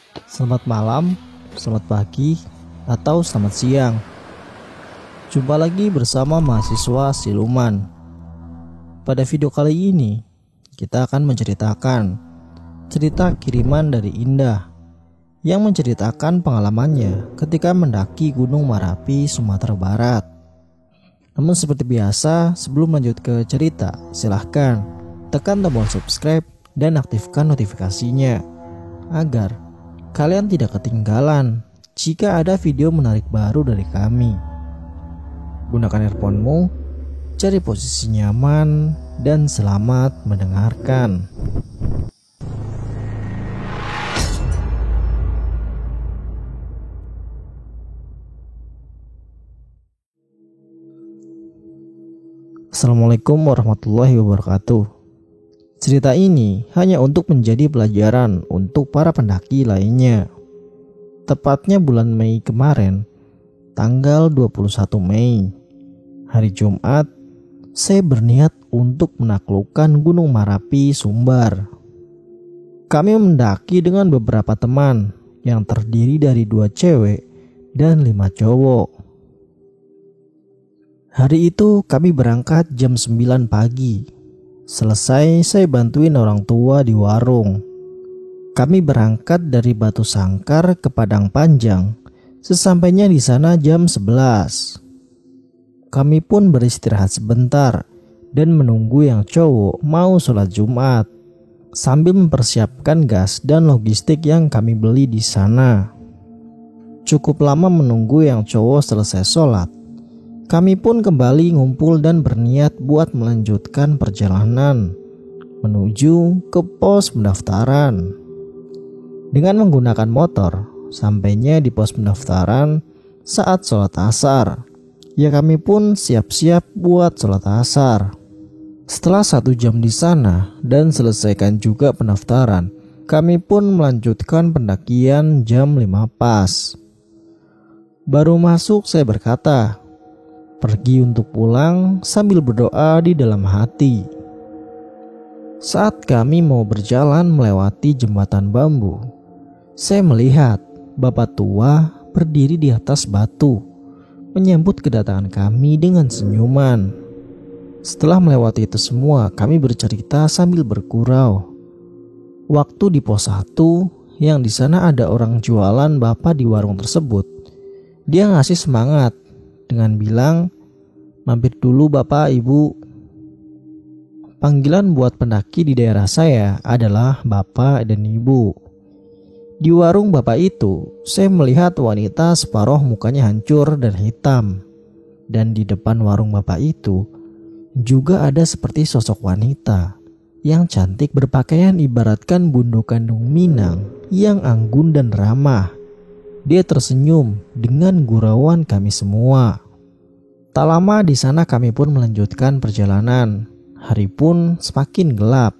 Selamat malam, selamat pagi, atau selamat siang. Jumpa lagi bersama mahasiswa Siluman. Pada video kali ini, kita akan menceritakan cerita kiriman dari Indah yang menceritakan pengalamannya ketika mendaki Gunung Merapi, Sumatera Barat. Namun seperti biasa, sebelum lanjut ke cerita, silahkan tekan tombol subscribe dan aktifkan notifikasinya agar kalian tidak ketinggalan jika ada video menarik baru dari kami. Gunakan earphone-mu, cari posisi nyaman, dan selamat mendengarkan. Assalamualaikum warahmatullahi wabarakatuh. Cerita ini hanya untuk menjadi pelajaran untuk para pendaki lainnya. Tepatnya bulan Mei kemarin, tanggal 21 Mei, hari Jumat, saya berniat untuk menaklukkan Gunung Merapi, Sumbar. Kami mendaki dengan beberapa teman yang terdiri dari 2 cewek dan 5 cowok. Hari itu kami berangkat jam 9 pagi. Selesai saya bantuin orang tua di warung. Kami berangkat dari Batu Sangkar ke Padang Panjang. Sesampainya di sana jam 11. Kami pun beristirahat sebentar dan menunggu yang cowok mau sholat Jumat sambil mempersiapkan gas dan logistik yang kami beli di sana. Cukup lama menunggu yang cowok selesai sholat. Kami pun kembali ngumpul dan berniat buat melanjutkan perjalanan menuju ke pos pendaftaran. Dengan menggunakan motor, sampainya di pos pendaftaran saat sholat asar. Ya kami pun siap-siap buat sholat asar. Setelah 1 jam di sana dan selesaikan juga pendaftaran, kami pun melanjutkan pendakian jam 5 pas. Baru masuk saya berkata, pergi untuk pulang sambil berdoa di dalam hati. Saat kami mau berjalan melewati jembatan bambu, saya melihat bapak tua berdiri di atas batu, menyambut kedatangan kami dengan senyuman. Setelah melewati itu semua, kami bercerita sambil bergurau. Waktu di pos 1, yang di sana ada orang jualan bapak di warung tersebut, dia ngasih semangat dengan bilang, mampir dulu bapak ibu. Panggilan buat pendaki di daerah saya adalah bapak dan ibu. Di warung bapak itu, saya melihat wanita separuh mukanya hancur dan hitam. Dan di depan warung bapak itu, juga ada seperti sosok wanita yang cantik berpakaian ibaratkan Bunda Kandung Minang yang anggun dan ramah. Dia tersenyum dengan gurauan kami semua. Tak lama di sana kami pun melanjutkan perjalanan. Hari pun semakin gelap.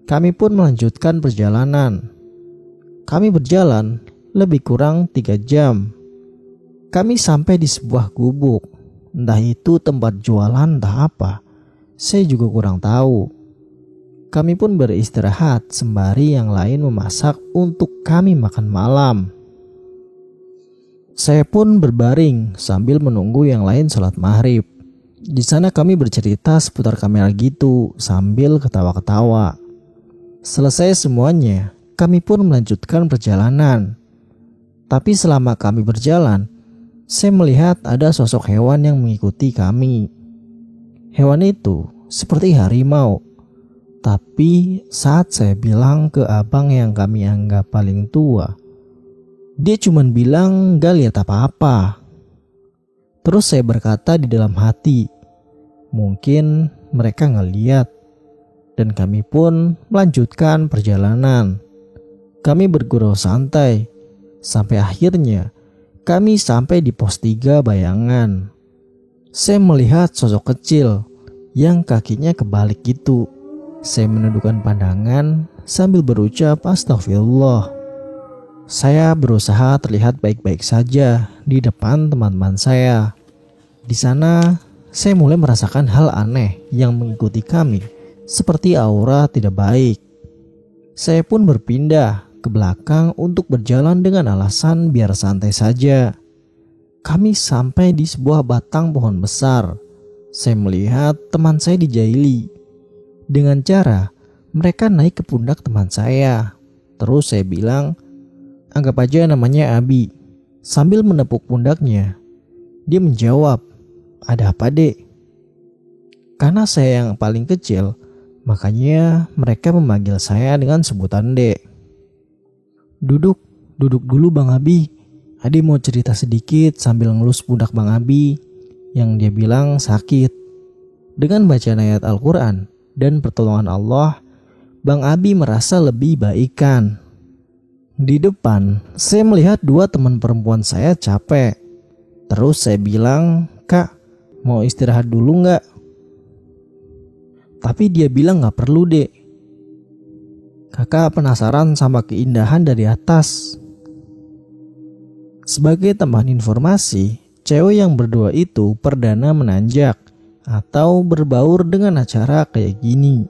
Kami pun melanjutkan perjalanan. Kami berjalan lebih kurang 3 jam. Kami sampai di sebuah gubuk. Entah itu tempat jualan entah apa. Saya juga kurang tahu. Kami pun beristirahat sembari yang lain memasak untuk kami makan malam. Saya pun berbaring sambil menunggu yang lain sholat maghrib. Di sana kami bercerita seputar kamera gitu sambil ketawa-ketawa. Selesai semuanya, kami pun melanjutkan perjalanan. Tapi selama kami berjalan, saya melihat ada sosok hewan yang mengikuti kami. Hewan itu seperti harimau. Tapi saat saya bilang ke abang yang kami anggap paling tua, dia cuma bilang gak lihat apa-apa. Terus saya berkata di dalam hati, mungkin mereka ngeliat. Dan kami pun melanjutkan perjalanan. Kami bergurau santai sampai akhirnya kami sampai di pos 3 Bayangan. Saya melihat sosok kecil yang kakinya kebalik gitu. Saya menundukkan pandangan sambil berucap astagfirullah. Saya berusaha terlihat baik-baik saja di depan teman-teman saya. Di sana, saya mulai merasakan hal aneh yang mengikuti kami, seperti aura tidak baik. Saya pun berpindah ke belakang untuk berjalan dengan alasan biar santai saja. Kami sampai di sebuah batang pohon besar. Saya melihat teman saya dijaili. Dengan cara mereka naik ke pundak teman saya. Terus saya bilang, anggap aja namanya Abi. Sambil menepuk pundaknya. Dia menjawab, ada apa dek? Karena saya yang paling kecil, makanya mereka memanggil saya dengan sebutan dek. Duduk dulu Bang Abi. Ade mau cerita sedikit sambil ngelus pundak Bang Abi yang dia bilang sakit. Dengan bacaan ayat Al-Quran dan pertolongan Allah, Bang Abi merasa lebih baikan. Di depan, saya melihat dua teman perempuan saya capek. Terus saya bilang, Kak, mau istirahat dulu nggak? Tapi dia bilang nggak perlu dek. Kakak penasaran sama keindahan dari atas. Sebagai tambahan informasi, cewek yang berdua itu perdana menanjak atau berbaur dengan acara kayak gini.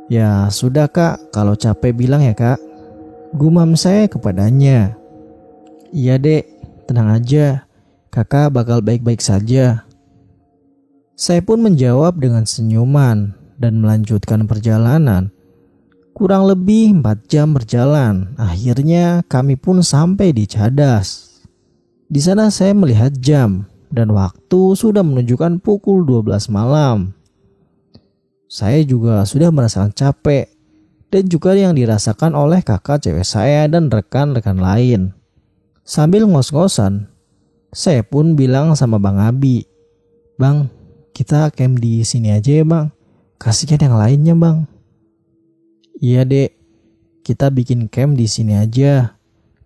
Ya sudah kak, kalau capek bilang ya kak. Gumam saya kepadanya. Iya dek, tenang aja, kakak bakal baik-baik saja. Saya pun menjawab dengan senyuman dan melanjutkan perjalanan. Kurang lebih 4 jam berjalan, akhirnya kami pun sampai di Cadas. Di sana saya melihat jam dan waktu sudah menunjukkan pukul 12 malam. Saya juga sudah merasakan capek dan juga yang dirasakan oleh kakak cewek saya dan rekan-rekan lain. Sambil ngos-ngosan, saya pun bilang sama Bang Abi, Bang, kita camp di sini aja ya bang, kasihan yang lainnya bang. Iya dek, kita bikin camp di sini aja,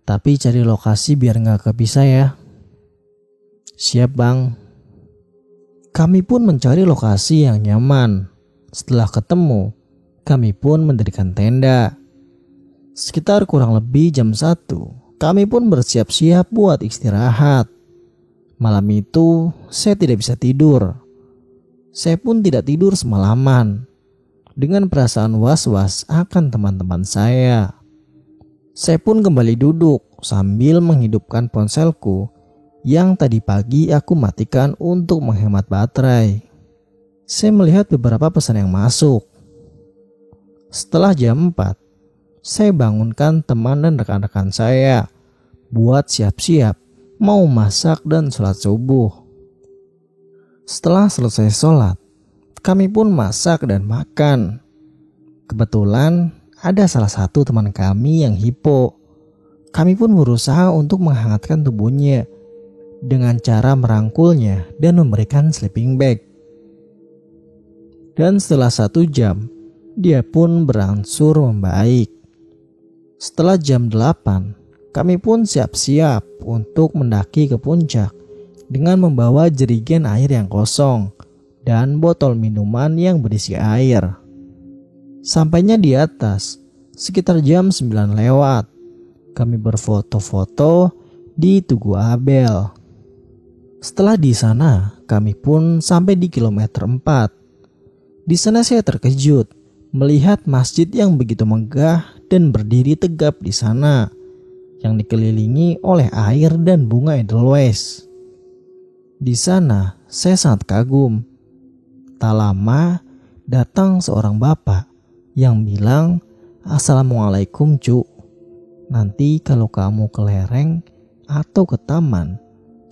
tapi cari lokasi biar gak kepisah ya. Siap bang. Kami pun mencari lokasi yang nyaman. Setelah ketemu, kami pun mendirikan tenda. Sekitar kurang lebih jam 1, kami pun bersiap-siap buat istirahat. Malam itu saya tidak bisa tidur. Saya pun tidak tidur semalaman. Dengan perasaan was-was akan teman-teman saya. Saya pun kembali duduk sambil menghidupkan ponselku yang tadi pagi aku matikan untuk menghemat baterai. Saya melihat beberapa pesan yang masuk. Setelah jam 4, saya bangunkan teman dan rekan-rekan saya buat siap-siap mau masak dan sholat subuh. Setelah selesai sholat, kami pun masak dan makan. Kebetulan ada salah satu teman kami yang hipo. Kami pun berusaha untuk menghangatkan tubuhnya dengan cara merangkulnya dan memberikan sleeping bag. Dan setelah 1 jam, dia pun berangsur membaik. Setelah jam 8, kami pun siap-siap untuk mendaki ke puncak dengan membawa jerigen air yang kosong dan botol minuman yang berisi air. Sampainya di atas sekitar jam 9 lewat. Kami berfoto-foto di Tugu Abel. Setelah di sana, kami pun sampai di kilometer 4. Di sana saya terkejut melihat masjid yang begitu megah dan berdiri tegap di sana, yang dikelilingi oleh air dan bunga edelweiss. Di sana saya sangat kagum. Tak lama datang seorang bapak yang bilang, Assalamualaikum cu. Nanti kalau kamu ke lereng atau ke taman,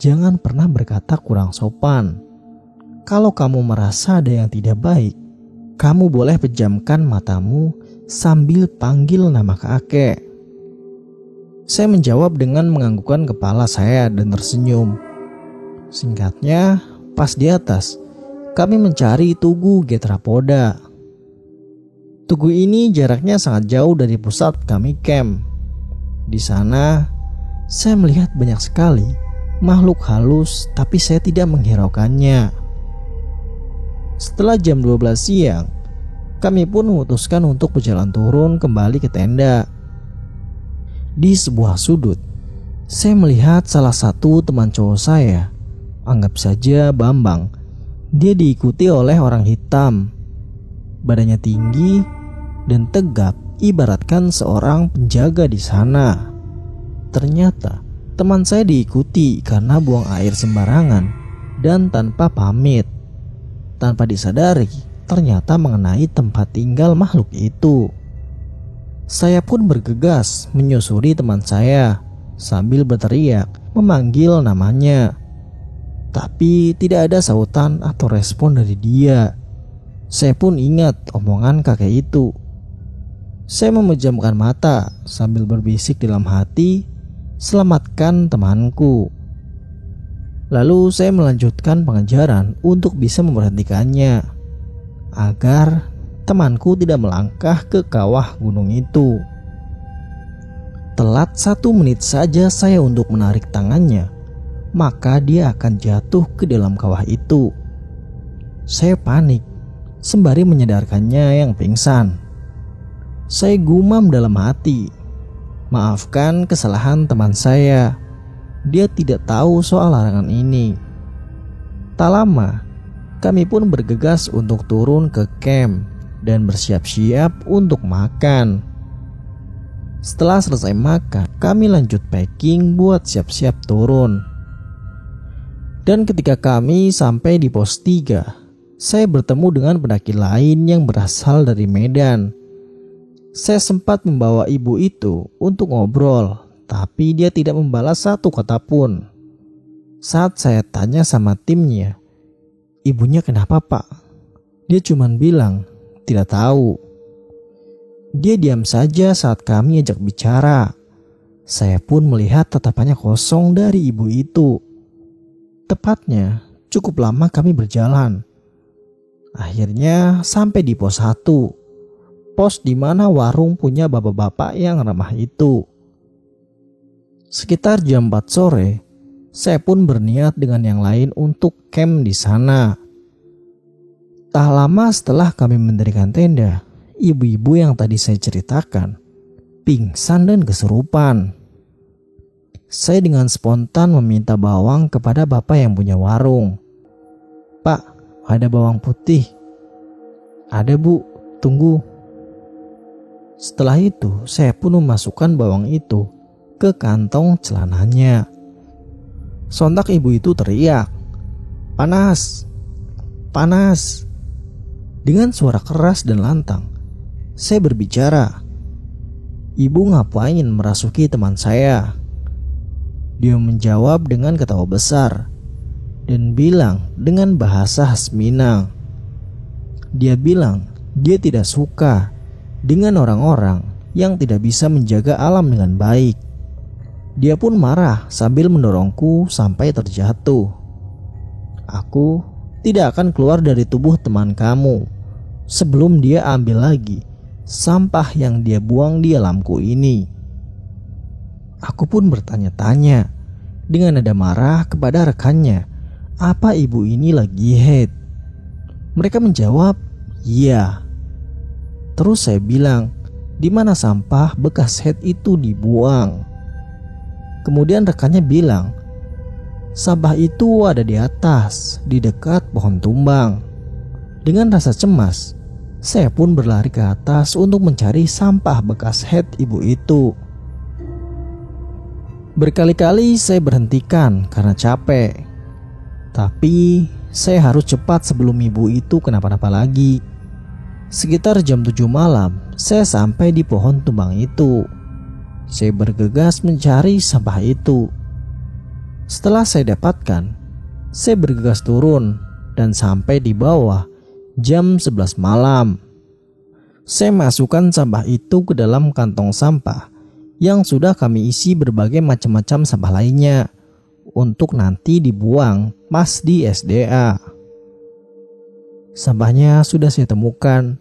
jangan pernah berkata kurang sopan. Kalau kamu merasa ada yang tidak baik, kamu boleh pejamkan matamu sambil panggil nama kakek. Saya menjawab dengan menganggukkan kepala saya dan tersenyum. Singkatnya, pas di atas, kami mencari Tugu Getrapoda. Tugu ini jaraknya sangat jauh dari pusat kami camp. Di sana, saya melihat banyak sekali makhluk halus, tapi saya tidak menghiraukannya. Setelah jam 12 siang, kami pun memutuskan untuk berjalan turun kembali ke tenda. Di sebuah sudut, saya melihat salah satu teman cowok saya, anggap saja Bambang. Dia diikuti oleh orang hitam. Badannya tinggi dan tegap ibaratkan seorang penjaga di sana. Ternyata teman saya diikuti karena buang air sembarangan dan tanpa pamit. Tanpa disadari, ternyata mengenai tempat tinggal makhluk itu. Saya pun bergegas menyusuri teman saya sambil berteriak memanggil namanya. Tapi tidak ada sautan atau respon dari dia. Saya pun ingat omongan kakek itu. Saya memejamkan mata sambil berbisik dalam hati, "Selamatkan temanku." Lalu saya melanjutkan pengejaran untuk bisa memberhentikannya agar temanku tidak melangkah ke kawah gunung itu. Telat 1 menit saja saya untuk menarik tangannya, maka dia akan jatuh ke dalam kawah itu. Saya panik sembari menyadarkannya yang pingsan. Saya gumam dalam hati, "Maafkan kesalahan teman saya. Dia tidak tahu soal larangan ini." Tak lama, kami pun bergegas untuk turun ke camp dan bersiap-siap untuk makan. Setelah selesai makan, kami lanjut packing buat siap-siap turun. Dan ketika kami sampai di pos 3, saya bertemu dengan pendaki lain yang berasal dari Medan. Saya sempat membawa ibu itu untuk ngobrol, tapi dia tidak membalas satu kata pun. Saat saya tanya sama timnya, "Ibunya kenapa, Pak?" Dia cuma bilang, "Tidak tahu." Dia diam saja saat kami ajak bicara. Saya pun melihat tatapannya kosong dari ibu itu. Tepatnya, cukup lama kami berjalan. Akhirnya sampai di pos 1. Pos di mana warung punya bapak-bapak yang ramah itu. Sekitar jam 4 sore, saya pun berniat dengan yang lain untuk camp di sana. Tak lama setelah kami mendirikan tenda, ibu-ibu yang tadi saya ceritakan pingsan dan kesurupan. Saya dengan spontan meminta bawang kepada bapak yang punya warung. "Pak, ada bawang putih." "Ada, Bu, tunggu." Setelah itu, saya pun memasukkan bawang itu ke kantong celananya. Sontak ibu itu teriak, "Panas! Panas!" Dengan suara keras dan lantang, saya berbicara, "Ibu ngapain merasuki teman saya?" Dia menjawab dengan ketawa besar dan bilang dengan bahasa khas Minang. Dia bilang dia tidak suka dengan orang-orang yang tidak bisa menjaga alam dengan baik. Dia pun marah sambil mendorongku sampai terjatuh. "Aku tidak akan keluar dari tubuh teman kamu sebelum dia ambil lagi sampah yang dia buang di alamku ini." Aku pun bertanya-tanya dengan nada marah kepada rekannya, apa ibu ini lagi head? Mereka menjawab, "Iya." Terus saya bilang, "Di mana sampah bekas head itu dibuang?" Kemudian rekannya bilang, "Sampah itu ada di atas, di dekat pohon tumbang." Dengan rasa cemas, saya pun berlari ke atas untuk mencari sampah bekas head ibu itu. Berkali-kali saya berhentikan karena capek. Tapi saya harus cepat sebelum ibu itu kenapa-napa lagi. Sekitar jam 7 malam, saya sampai di pohon tumbang itu. Saya bergegas mencari sampah itu. Setelah saya dapatkan, saya bergegas turun dan sampai di bawah jam 11 malam. Saya masukkan sampah itu ke dalam kantong sampah yang sudah kami isi berbagai macam-macam sampah lainnya untuk nanti dibuang pas di SDA. Sampahnya sudah saya temukan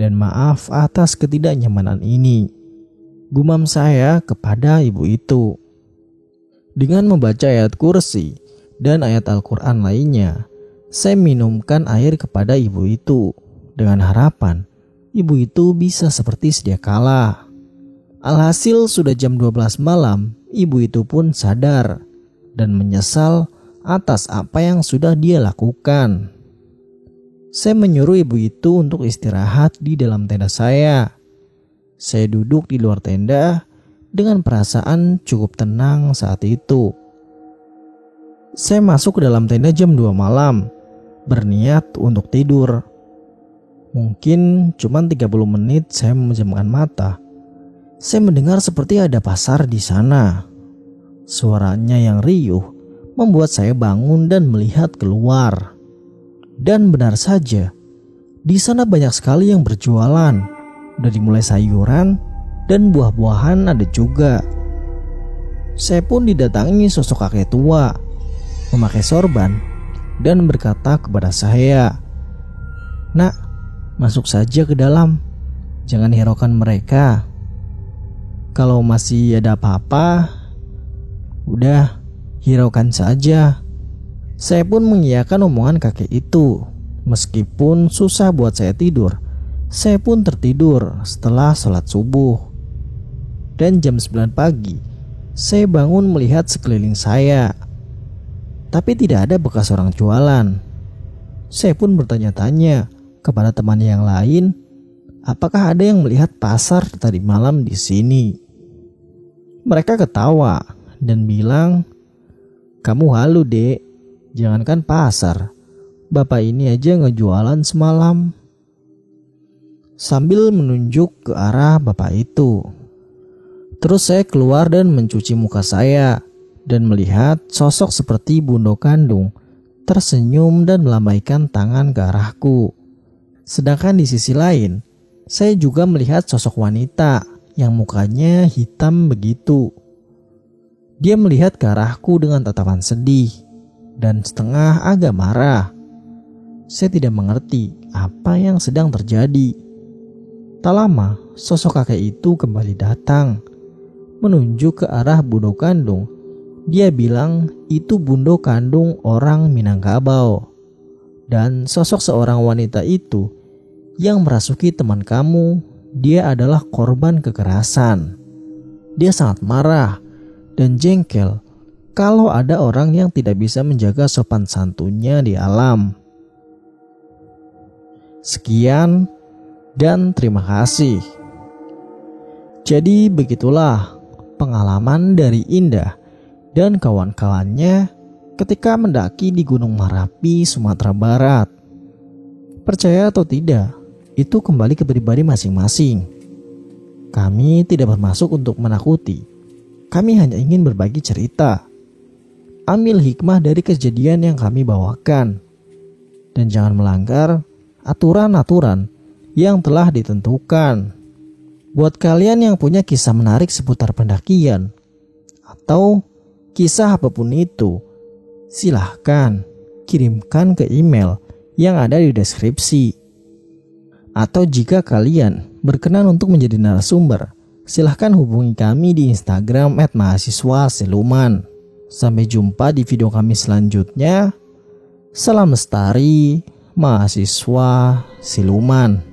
dan maaf atas ketidaknyamanan ini, gumam saya kepada ibu itu. Dengan membaca ayat kursi dan ayat Al-Quran lainnya, saya minumkan air kepada ibu itu dengan harapan ibu itu bisa seperti sedia kala. Alhasil sudah jam 12 malam, ibu itu pun sadar dan menyesal atas apa yang sudah dia lakukan. Saya menyuruh ibu itu untuk istirahat di dalam tenda saya. Saya duduk di luar tenda dengan perasaan cukup tenang saat itu. Saya masuk ke dalam tenda jam 2 malam, berniat untuk tidur. Mungkin cuma 30 menit saya memejamkan mata. Saya mendengar seperti ada pasar di sana. Suaranya yang riuh membuat saya bangun dan melihat keluar. Dan benar saja, di sana banyak sekali yang berjualan. Dari mulai sayuran dan buah-buahan ada juga. Saya pun didatangi sosok kakek tua, memakai sorban, dan berkata kepada saya, "Nak, masuk saja ke dalam. Jangan hiraukan mereka. Kalau masih ada apa-apa, udah hiraukan saja." Saya pun mengiyakan omongan kakek itu. Meskipun susah buat saya tidur, saya pun tertidur setelah sholat subuh. Dan jam 9 pagi, saya bangun melihat sekeliling saya. Tapi tidak ada bekas orang jualan. Saya pun bertanya-tanya kepada teman yang lain, apakah ada yang melihat pasar tadi malam di sini. Mereka ketawa dan bilang, "Kamu halu, Dek. Jangankan pasar, bapak ini aja ngejualan semalam." Sambil menunjuk ke arah bapak itu. Terus saya keluar dan mencuci muka saya dan melihat sosok seperti Bundo Kandung tersenyum dan melambaikan tangan ke arahku. Sedangkan di sisi lain, saya juga melihat sosok wanita yang mukanya hitam begitu. Dia melihat ke arahku dengan tatapan sedih dan setengah agak marah. Saya tidak mengerti apa yang sedang terjadi. Tak lama, sosok kakek itu kembali datang, menunjuk ke arah Bundo Kandung. Dia bilang itu Bundo Kandung orang Minangkabau. Dan sosok seorang wanita itu yang merasuki teman kamu, dia adalah korban kekerasan. Dia sangat marah dan jengkel kalau ada orang yang tidak bisa menjaga sopan santunnya di alam. Sekian dan terima kasih. Jadi begitulah pengalaman dari Indah dan kawan-kawannya ketika mendaki di Gunung Merapi, Sumatera Barat. Percaya atau tidak, itu kembali ke pribadi masing-masing. Kami tidak bermaksud untuk menakuti. Kami hanya ingin berbagi cerita. Ambil hikmah dari kejadian yang kami bawakan. Dan jangan melanggar aturan-aturan yang telah ditentukan. Buat kalian yang punya kisah menarik seputar pendakian atau kisah apapun itu, silahkan kirimkan ke email yang ada di deskripsi. Atau jika kalian berkenan untuk menjadi narasumber, silahkan hubungi kami di Instagram @mahasiswa_siluman. Sampai jumpa di video kami selanjutnya. Salam lestari, mahasiswa siluman.